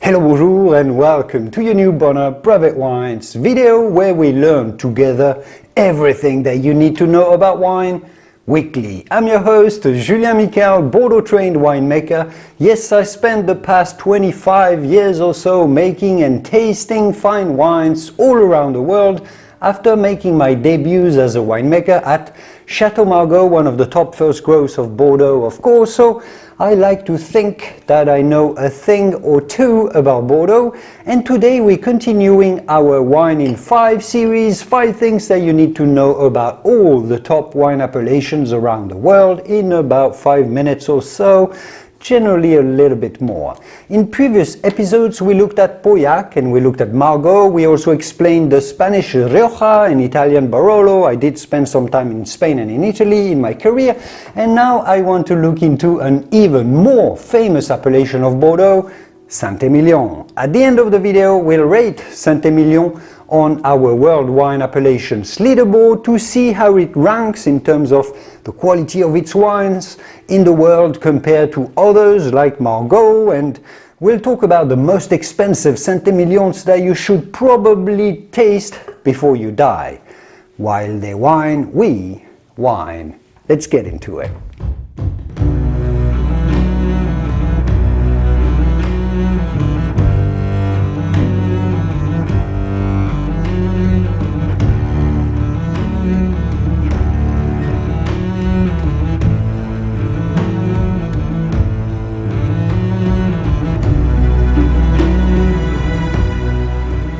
Hello, bonjour and welcome to your new Bonheur Private Wines video where we learn together everything that you need to know about wine weekly. I'm your host, Julien Michael, Bordeaux trained winemaker. Yes, I spent the past 25 years or so making and tasting fine wines all around the world after making my debuts as a winemaker at Chateau Margaux, one of the top first groves of Bordeaux, of course. So I like to think that I know a thing or two about Bordeaux, and today we're continuing our Wine in 5 series, 5 things that you need to know about all the top wine appellations around the world in about 5 minutes or so, generally a little bit more. In previous episodes we looked at Pauillac and we looked at Margaux. We also explained the Spanish Rioja and Italian Barolo. I did spend some time in Spain and in Italy in my career, and now I want to look into an even more famous appellation of Bordeaux, St Emilion. At the end of the video we'll rate St Emilion on our World Wine Appellations Leaderboard to see how it ranks in terms of the quality of its wines in the world compared to others like Margaux, and we'll talk about the most expensive St Emilions that you should probably taste before you die. While they wine, we wine. Let's get into it.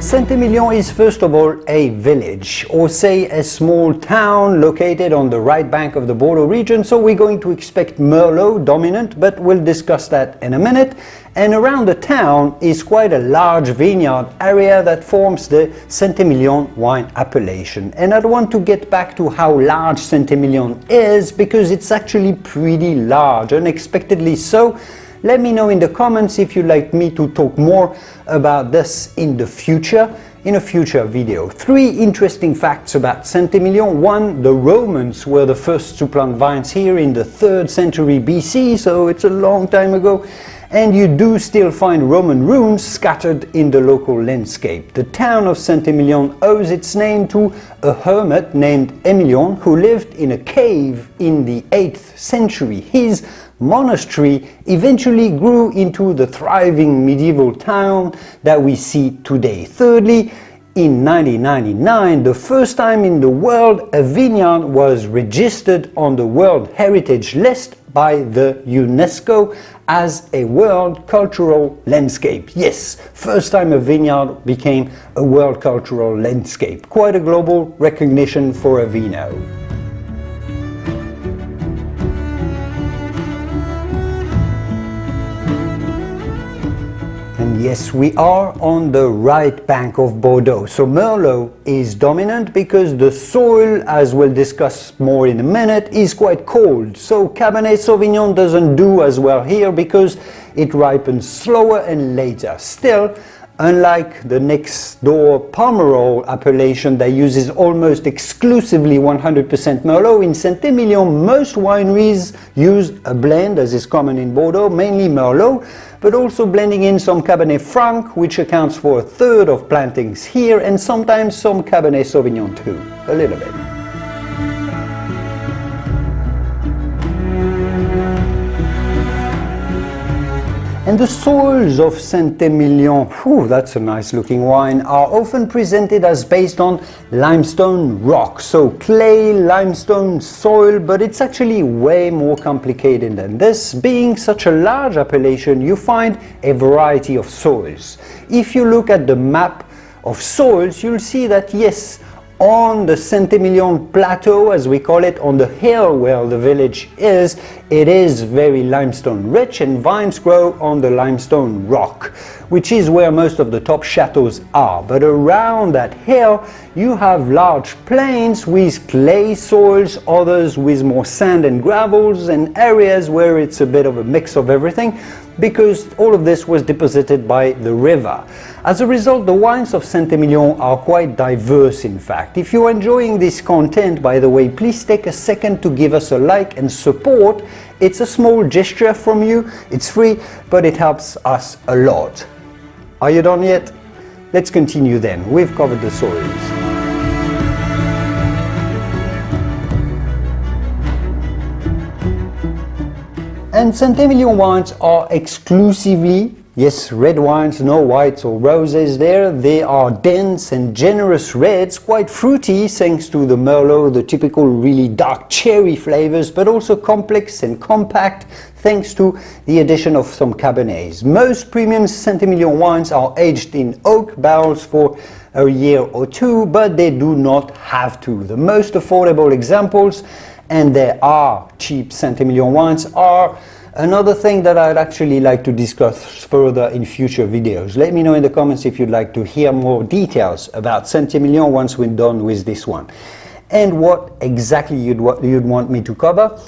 St Emilion is first of all a village, or say a small town located on the right bank of the Bordeaux region, so we're going to expect Merlot dominant, but we'll discuss that in a minute. And around the town is quite a large vineyard area that forms the St Emilion wine appellation. And I want to get back to how large St Emilion is, because it's actually pretty large, unexpectedly so. Let me know in the comments if you'd like me to talk more about this in a future video. 3 interesting facts about St Emilion. 1, the Romans were the first to plant vines here in the 3rd century BC, so it's a long time ago, and you do still find Roman ruins scattered in the local landscape. The town of St Emilion owes its name to a hermit named Emilion who lived in a cave in the 8th century. His monastery eventually grew into the thriving medieval town that we see today. Thirdly, in 1999, the first time in the world a vineyard was registered on the World Heritage List by the UNESCO as a World Cultural Landscape. Yes, first time a vineyard became a World Cultural Landscape. Quite a global recognition for a vino. And yes, we are on the right bank of Bordeaux. So Merlot is dominant because the soil, as we'll discuss more in a minute, is quite cold. So Cabernet Sauvignon doesn't do as well here because it ripens slower and later. Still, unlike the next door Pomerol appellation that uses almost exclusively 100% Merlot, in St Emilion most wineries use a blend, as is common in Bordeaux, mainly Merlot, but also blending in some Cabernet Franc, which accounts for 1/3 of plantings here, and sometimes some Cabernet Sauvignon too, a little bit. And the soils of St Emilion, that's a nice looking wine, are often presented as based on limestone rock, so clay limestone soil, but it's actually way more complicated than this. Being such a large appellation, you find a variety of soils. If you look at the map of soils, you'll see that yes, on the St Emilion plateau, as we call it, on the hill where the village is, it is very limestone rich, and vines grow on the limestone rock, which is where most of the top chateaus are. But around that hill you have large plains with clay soils, others with more sand and gravels, and areas where it's a bit of a mix of everything, because all of this was deposited by the river. As a result, the wines of St Emilion are quite diverse, in fact. If you're enjoying this content, by the way, please take a second to give us a like and support. It's a small gesture from you, it's free, but it helps us a lot. Are you done yet? Let's continue then. We've covered the soils. And St Emilion wines are exclusively, yes, red wines, no whites or roses there. They are dense and generous reds, quite fruity thanks to the Merlot, the typical really dark cherry flavors, but also complex and compact thanks to the addition of some Cabernets. Most premium St Emilion wines are aged in oak barrels for a year or two, but they do not have to. The most affordable examples, and there are cheap St Emilion wines, are another thing that I'd actually like to discuss further in future videos. Let me know in the comments if you'd like to hear more details about St Emilion once we're done with this one. And what exactly you'd want me to cover?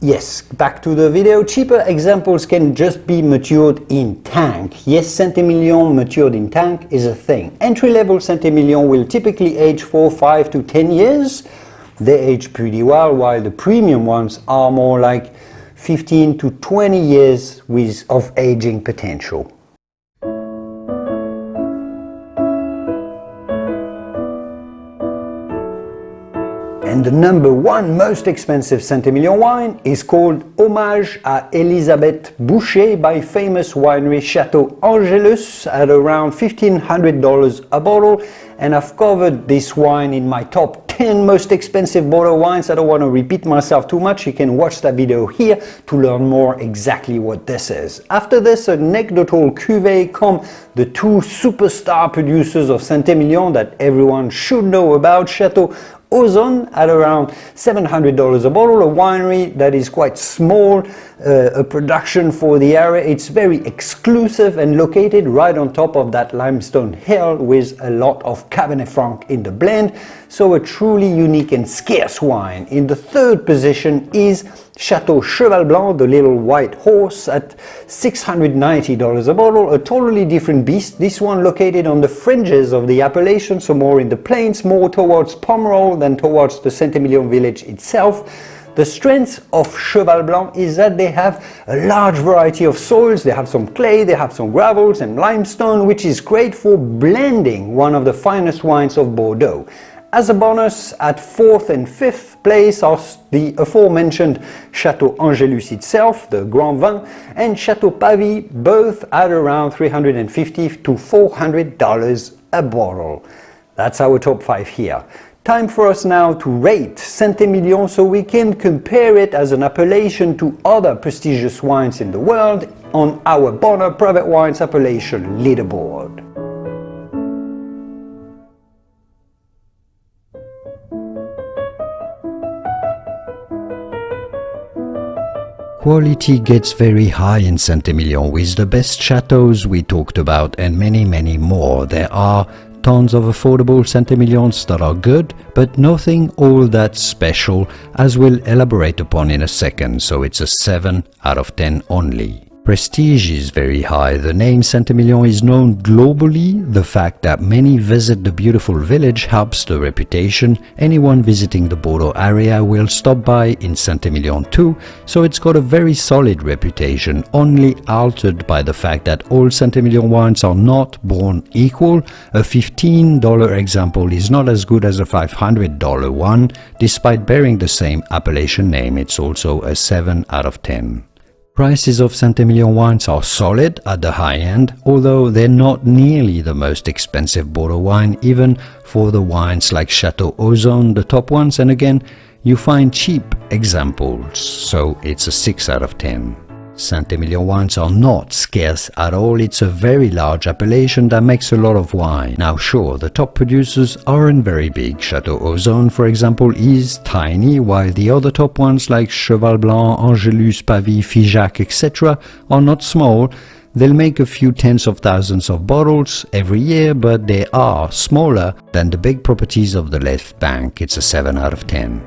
Yes, back to the video. Cheaper examples can just be matured in tank. Yes, St Emilion matured in tank is a thing. Entry-level St Emilion will typically age for 5 to 10 years. They age pretty well, while the premium ones are more like 15 to 20 years of aging potential. And the number one most expensive St Emilion wine is called Hommage à Elisabeth Boucher by famous winery Chateau Angelus at around $1,500 a bottle. And I've covered this wine in my top 10 most expensive Bordeaux wines. I don't want to repeat myself too much. You can watch that video here to learn more exactly what this is. After this anecdotal cuvée come the two superstar producers of St Emilion that everyone should know about, Chateau Ozon at around $700 a bottle, a winery that is quite small, a production for the area. It's very exclusive and located right on top of that limestone hill with a lot of Cabernet Franc in the blend, so a truly unique and scarce wine. In the third position is Chateau Cheval Blanc, the little white horse, at $690 a bottle, a totally different beast. This one located on the fringes of the appellation, so more in the plains, more towards Pomerol than towards the St Emilion village itself. The strength of Cheval Blanc is that they have a large variety of soils. They have some clay, they have some gravels and limestone, which is great for blending one of the finest wines of Bordeaux. As a bonus, at 4th and 5th place are the aforementioned Chateau Angelus itself, the Grand Vin, and Chateau Pavie, both at around $350 to $400 a bottle. That's our top 5 here. Time for us now to rate St Emilion so we can compare it as an appellation to other prestigious wines in the world on our Bonner Private Wines Appellation Leaderboard. Quality gets very high in St Emilion with the best chateaux we talked about and many more. There are tons of affordable St Emilions that are good, but nothing all that special, as we'll elaborate upon in a second, so it's a 7 out of 10 only. Prestige is very high. The name St Emilion is known globally. The fact that many visit the beautiful village helps the reputation. Anyone visiting the Bordeaux area will stop by in St Emilion too, so it's got a very solid reputation, only altered by the fact that all St Emilion wines are not born equal. A $15 example is not as good as a $500 one. Despite bearing the same appellation name, it's also a 7 out of 10. Prices of St Emilion wines are solid at the high end, although they're not nearly the most expensive Bordeaux wine, even for the wines like Chateau Ozon, the top ones, and again, you find cheap examples, so it's a 6 out of 10. St Emilion wines are not scarce at all. It's a very large appellation that makes a lot of wine. Now sure, the top producers aren't very big. Chateau Ozon, for example, is tiny, while the other top ones like Cheval Blanc, Angelus, Pavie, Figeac, etc. are not small. They'll make a few tens of thousands of bottles every year, but they are smaller than the big properties of the left bank. It's a 7 out of 10.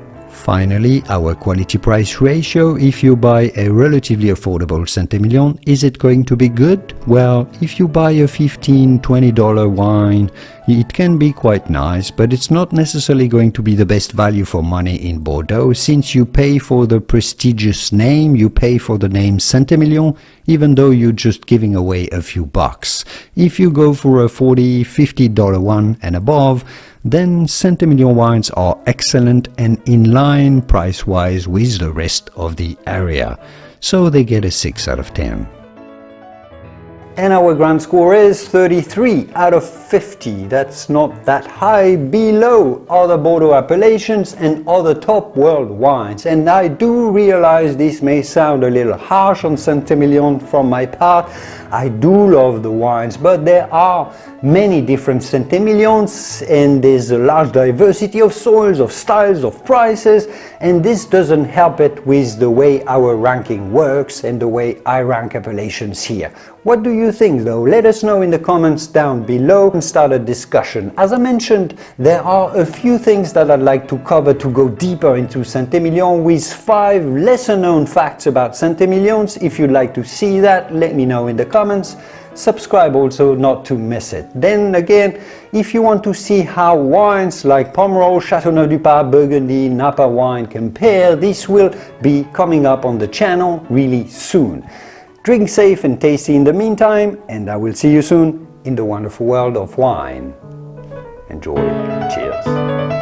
Finally, our quality-price ratio. If you buy a relatively affordable St Emilion, is it going to be good? Well, if you buy a $15, $20 wine, it can be quite nice, but it's not necessarily going to be the best value for money in Bordeaux, since you pay for the prestigious name, you pay for the name St Emilion, even though you're just giving away a few bucks. If you go for a $40, $50 one and above, then St Emilion wines are excellent and in line price-wise with the rest of the area. So they get a 6 out of 10. And our grand score is 33 out of 50. That's not that high, below other Bordeaux appellations and other top world wines. And I do realize this may sound a little harsh on St Emilion from my part. I do love the wines, but there are many different St Emilions and there's a large diversity of soils, of styles, of prices, and this doesn't help it with the way our ranking works and the way I rank appellations here. What do you think though? Let us know in the comments down below and start a discussion. As I mentioned, there are a few things that I'd like to cover to go deeper into St Emilion with 5 lesser known facts about St Emilions. If you'd like to see that, let me know in the comments. Subscribe also not to miss it. Then again, if you want to see how wines like Pomerol, Châteauneuf-du-Pape, Burgundy, Napa wine compare, this will be coming up on the channel really soon. Drink safe and tasty in the meantime, and I will see you soon in the wonderful world of wine. Enjoy. Cheers.